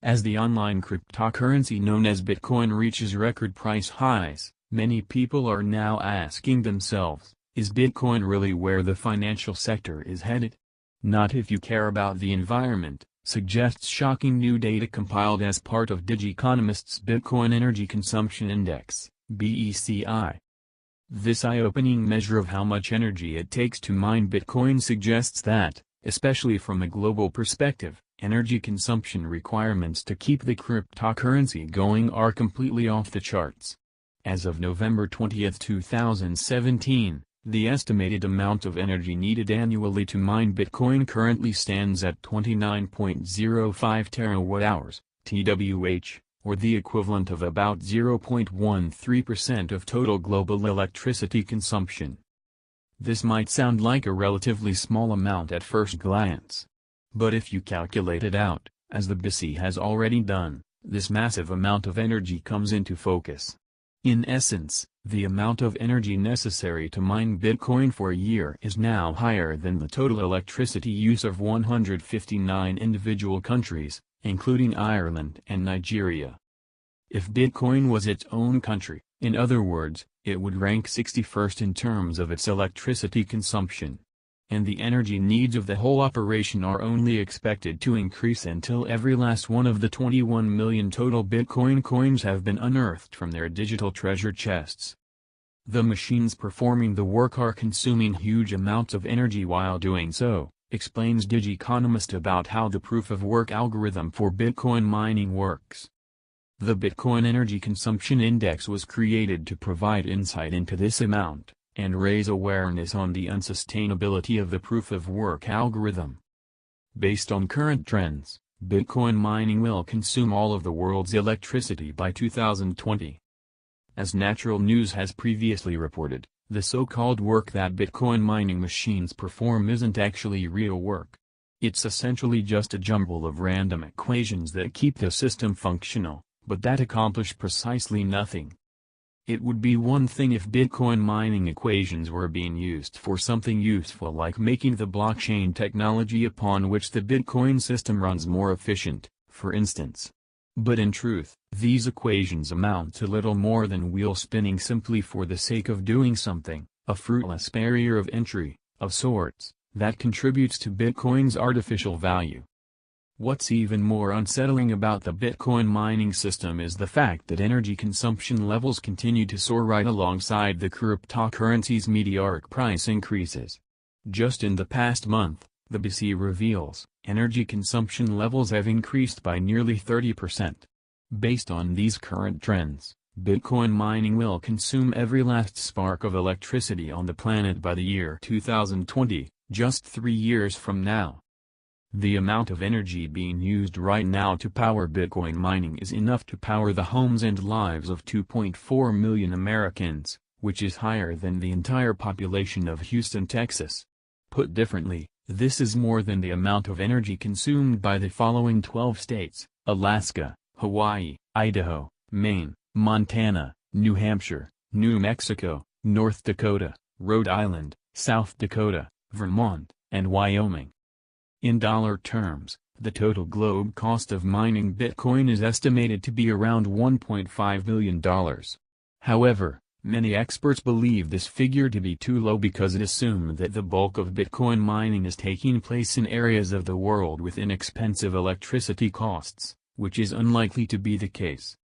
As the online cryptocurrency known as Bitcoin reaches record price highs, many people are now asking themselves, is Bitcoin really where the financial sector is headed? Not if you care about the environment, suggests shocking new data compiled as part of Digiconomist's Bitcoin Energy Consumption Index, BECI. This eye-opening measure of how much energy it takes to mine Bitcoin suggests that, especially from a global perspective, energy consumption requirements to keep the cryptocurrency going are completely off the charts. As of November 20, 2017, the estimated amount of energy needed annually to mine Bitcoin currently stands at 29.05 terawatt-hours, TWh, or the equivalent of about 0.13% of total global electricity consumption. This might sound like a relatively small amount at first glance. But if you calculate it out, as the BECI has already done, this massive amount of energy comes into focus. In essence, the amount of energy necessary to mine Bitcoin for a year is now higher than the total electricity use of 159 individual countries, including Ireland and Nigeria. If Bitcoin was its own country, in other words, it would rank 61st in terms of its electricity consumption. And the energy needs of the whole operation are only expected to increase until every last one of the 21 million total Bitcoin coins have been unearthed from their digital treasure chests. The machines performing the work are consuming huge amounts of energy while doing so, explains Digiconomist about how the proof-of-work algorithm for Bitcoin mining works. The Bitcoin Energy Consumption Index was created to provide insight into this amount, and raise awareness on the unsustainability of the proof-of-work algorithm. Based on current trends, Bitcoin mining will consume all of the world's electricity by 2020. As Natural News has previously reported, the so-called work that Bitcoin mining machines perform isn't actually real work. It's essentially just a jumble of random equations that keep the system functional, but that accomplish precisely nothing. It would be one thing if Bitcoin mining equations were being used for something useful like making the blockchain technology upon which the Bitcoin system runs more efficient, for instance. But in truth, these equations amount to little more than wheel spinning simply for the sake of doing something, a fruitless barrier of entry, of sorts, that contributes to Bitcoin's artificial value. What's even more unsettling about the Bitcoin mining system is the fact that energy consumption levels continue to soar right alongside the cryptocurrency's meteoric price increases. Just in the past month, the BECI reveals, energy consumption levels have increased by nearly 30%. Based on these current trends, Bitcoin mining will consume every last spark of electricity on the planet by the year 2020, just 3 years from now. The amount of energy being used right now to power Bitcoin mining is enough to power the homes and lives of 2.4 million Americans, which is higher than the entire population of Houston, Texas. Put differently, this is more than the amount of energy consumed by the following 12 states: Alaska, Hawaii, Idaho, Maine, Montana, New Hampshire, New Mexico, North Dakota, Rhode Island, South Dakota, Vermont, and Wyoming. In dollar terms, the total globe cost of mining Bitcoin is estimated to be around $1.5 billion. However, many experts believe this figure to be too low because it assumes that the bulk of Bitcoin mining is taking place in areas of the world with inexpensive electricity costs, which is unlikely to be the case.